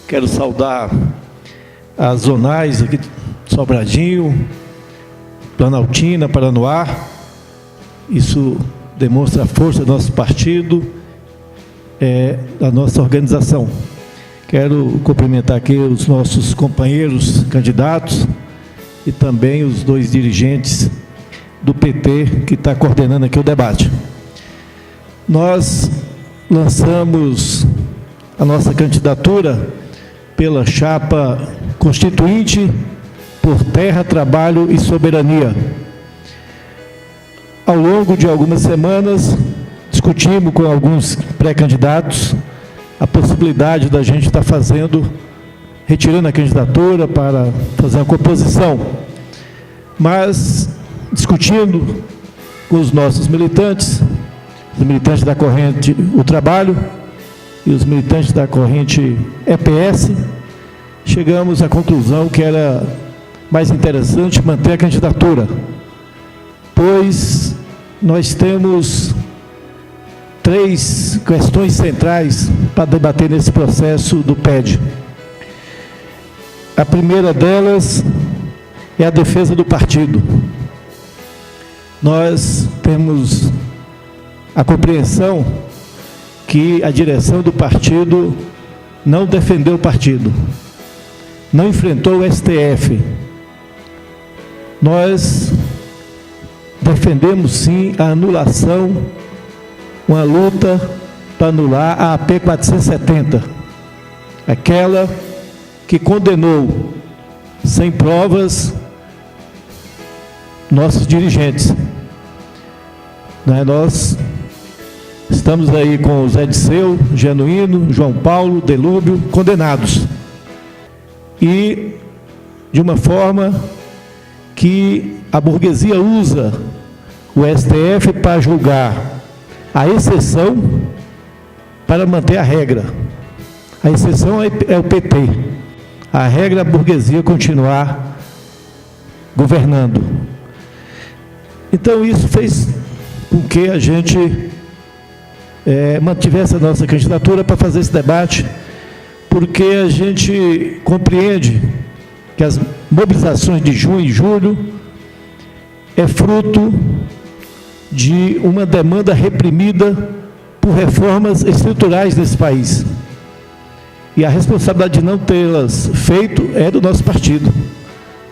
Quero saudar as zonais aqui de Sobradinho, Planaltina, Paranoá. Isso demonstra a força do nosso partido, da nossa organização. Quero cumprimentar aqui os nossos companheiros candidatos e também os dois dirigentes do PT que está coordenando aqui o debate. Nós lançamos a nossa candidatura pela chapa constituinte por terra, trabalho e soberania. Ao longo de algumas semanas, discutimos com alguns pré-candidatos a possibilidade da gente estar retirando a candidatura para fazer uma composição. Mas, discutindo com os nossos militantes, os militantes da corrente O Trabalho e os militantes da corrente EPS, chegamos à conclusão que era mais interessante manter a candidatura, pois nós temos 3 questões centrais para debater nesse processo do PED. A primeira delas é a defesa do partido. Nós temos a compreensão que a direção do partido não defendeu o partido, não enfrentou o STF. Nós defendemos, sim, a anulação, uma luta para anular a AP 470, aquela que condenou, sem provas, nossos dirigentes. Nós estamos aí com o Zé Disseu, Genuíno, João Paulo, Delúbio, condenados. E de uma forma que a burguesia usa o STF para julgar a exceção para manter a regra. A exceção é o PT. A regra é a burguesia continuar governando. Então isso fez com que a gente mantivesse a nossa candidatura para fazer esse debate, porque a gente compreende que as mobilizações de junho e julho é fruto de uma demanda reprimida por reformas estruturais nesse país. E a responsabilidade de não tê-las feito é do nosso partido.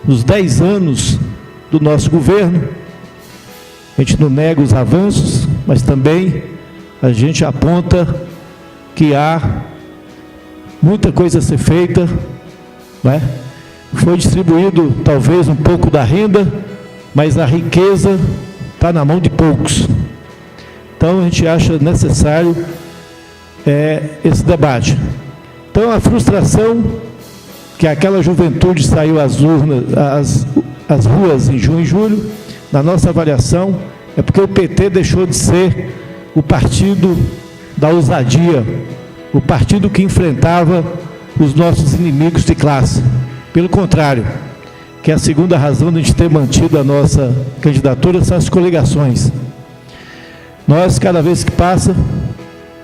Nos 10 anos do nosso governo, a gente não nega os avanços, mas também a gente aponta que há muita coisa a ser feita, né? Foi distribuído talvez um pouco da renda, mas a riqueza está na mão de poucos. Então a gente acha necessário esse debate. Então a frustração que aquela juventude saiu às urnas, às ruas em junho e julho, na nossa avaliação, é porque o PT deixou de ser o partido da ousadia, o partido que enfrentava os nossos inimigos de classe. Pelo contrário, que a segunda razão de a gente ter mantido a nossa candidatura são as coligações. Nós, cada vez que passa,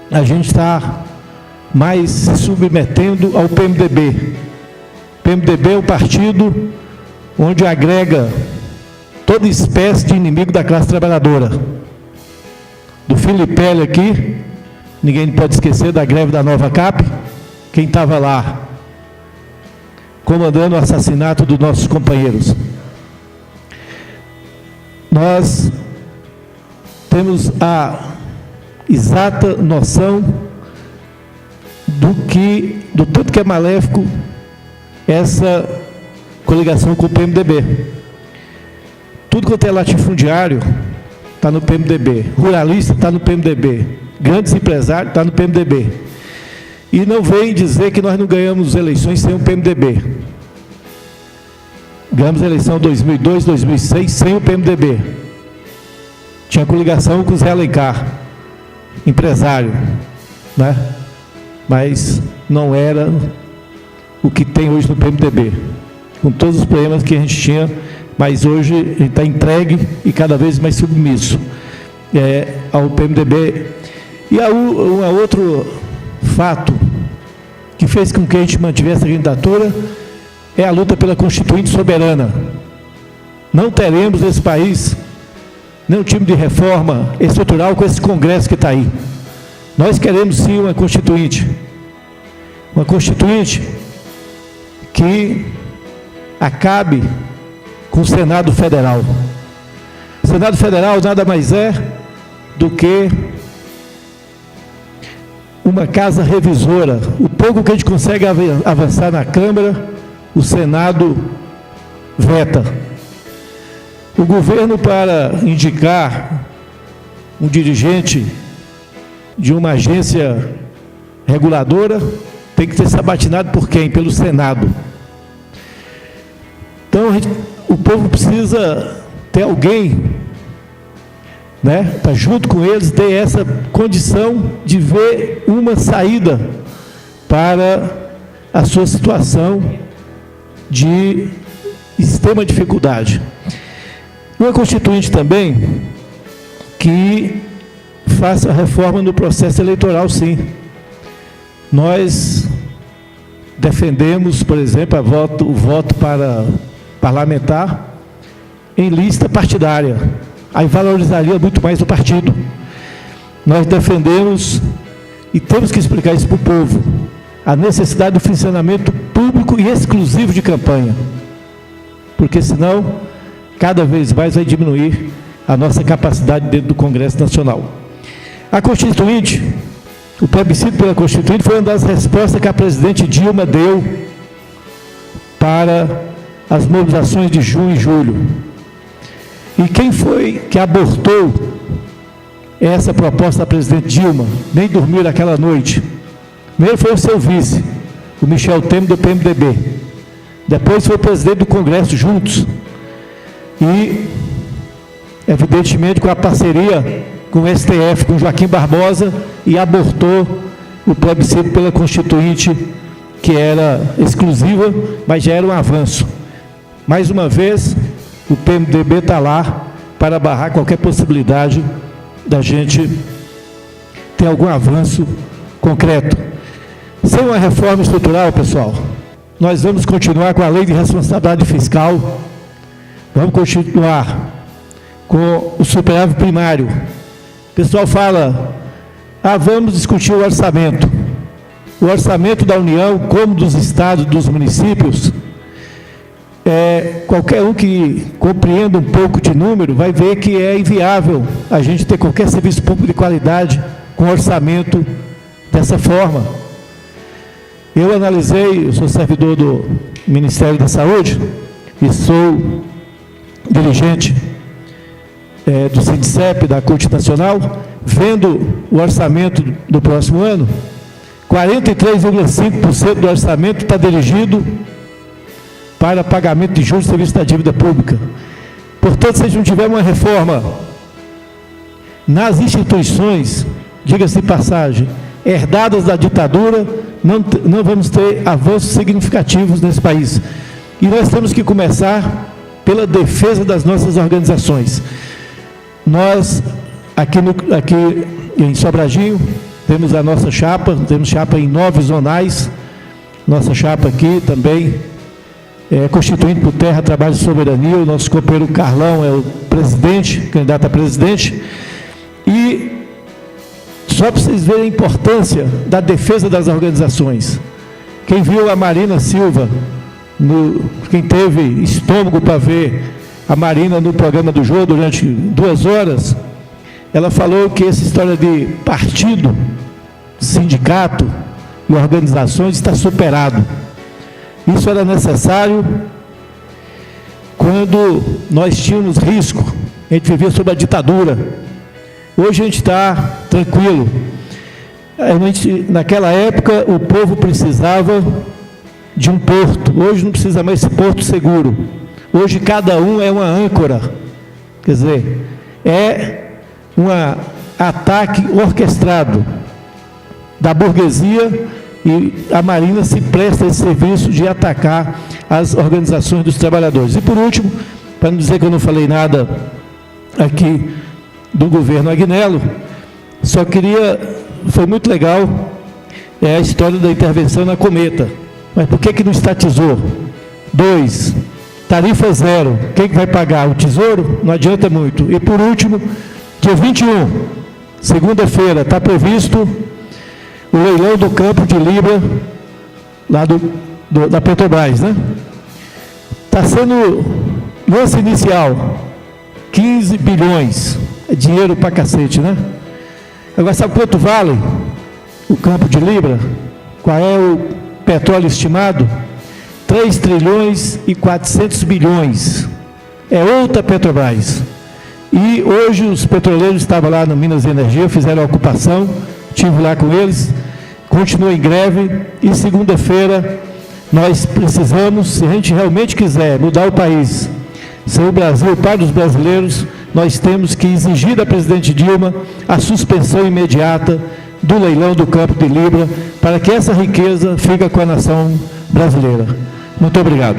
a gente está mais se submetendo ao PMDB. O PMDB é o partido onde agrega toda espécie de inimigo da classe trabalhadora. Do Filipelli aqui, ninguém pode esquecer da greve da Nova Cap, quem estava lá comandando o assassinato dos nossos companheiros. Nós temos a exata noção do tanto que é maléfico essa coligação com o PMDB. Tudo quanto é latifundiário está no PMDB, ruralista está no PMDB, grandes empresários está no PMDB. E não vem dizer que nós não ganhamos eleições sem o PMDB. Ganhamos a eleição 2002, 2006 sem o PMDB. Tinha coligação com o Zé Alencar, empresário, né? Mas não era o que tem hoje no PMDB, com todos os problemas que a gente tinha, mas hoje a gente está entregue e cada vez mais submisso ao PMDB. E há um outro fato que fez com que a gente mantivesse a candidatura é a luta pela Constituinte soberana. Não teremos nesse país nenhum tipo de reforma estrutural com esse Congresso que está aí. Nós queremos sim uma Constituinte que acabe com o Senado Federal. O Senado Federal nada mais é do que uma casa revisora. O pouco que a gente consegue avançar na Câmara, o Senado veta. O governo, para indicar um dirigente de uma agência reguladora, tem que ser sabatinado por quem? Pelo Senado. Então, o povo precisa ter alguém, né, para junto com eles ter essa condição de ver uma saída para a sua situação de extrema dificuldade. Uma Constituinte também que faça a reforma no processo eleitoral, sim. Nós defendemos, por exemplo, o voto para parlamentar em lista partidária. Aí valorizaria muito mais o partido. Nós defendemos, e temos que explicar isso para o povo, a necessidade do funcionamento público e exclusivo de campanha. Porque senão, cada vez mais vai diminuir a nossa capacidade dentro do Congresso Nacional. A Constituinte, o plebiscito pela Constituinte foi uma das respostas que a presidente Dilma deu para as mobilizações de junho e julho. E quem foi que abortou essa proposta da presidente Dilma? Nem dormiu naquela noite. Primeiro foi o seu vice, o Michel Temer, do PMDB. Depois foi o presidente do Congresso, juntos. E, evidentemente, com a parceria com o STF, com Joaquim Barbosa, e abortou o plebiscito pela Constituinte, que era exclusiva, mas já era um avanço. Mais uma vez, o PMDB está lá para barrar qualquer possibilidade da gente ter algum avanço concreto. Sem uma reforma estrutural, pessoal, nós vamos continuar com a lei de responsabilidade fiscal, vamos continuar com o superávit primário. O pessoal fala, vamos discutir o orçamento. O orçamento da União, como dos estados, dos municípios, qualquer um que compreenda um pouco de número vai ver que é inviável a gente ter qualquer serviço público de qualidade com orçamento dessa forma. Eu analisei, eu sou servidor do Ministério da Saúde e sou dirigente do SINDICEP, da CUT Nacional, vendo o orçamento do próximo ano, 43,5% do orçamento está dirigido para pagamento de juros e serviço da dívida pública. Portanto, se a gente não tiver uma reforma nas instituições, diga-se de passagem, herdadas da ditadura, não vamos ter avanços significativos nesse país. E nós temos que começar pela defesa das nossas organizações. Nós, aqui em Sobradinho, temos a nossa chapa, temos chapa em 9 zonais, nossa chapa aqui também, constituinte por Terra, Trabalho e Soberania, o nosso companheiro Carlão é o presidente, candidato a presidente, e só para vocês verem a importância da defesa das organizações. Quem viu a Marina Silva, quem teve estômago para ver a Marina no programa do Jô durante 2 horas, ela falou que essa história de partido, sindicato e organizações está superado. Isso era necessário quando nós tínhamos risco, a gente vivia sob a ditadura. Hoje a gente está tranquilo. Naquela época o povo precisava de um porto, hoje não precisa mais desse porto seguro. Hoje cada um é uma âncora, quer dizer, é um ataque orquestrado da burguesia, e a Marina se presta esse serviço de atacar as organizações dos trabalhadores. E por último, para não dizer que eu não falei nada aqui do governo Agnello, só queria, foi muito legal é a história da intervenção na Cometa. Mas por que não estatizou? 2, tarifa zero. Quem que vai pagar? O Tesouro? Não adianta muito. E por último, dia 21, segunda-feira, está previsto o leilão do campo de Libra, lá da Petrobras, né? Está sendo, lance inicial, 15 bilhões. É dinheiro pra cacete, né? Agora, sabe quanto vale o campo de Libra? Qual é o petróleo estimado? 3 trilhões e 400 bilhões. É outra Petrobras. E hoje os petroleiros estavam lá no Minas Energia, fizeram a ocupação, estive lá com eles, continuam em greve, e segunda-feira nós precisamos, se a gente realmente quiser mudar o país, ser o Brasil para os brasileiros, nós temos que exigir da presidente Dilma a suspensão imediata do leilão do campo de Libra, para que essa riqueza fique com a nação brasileira. Muito obrigado.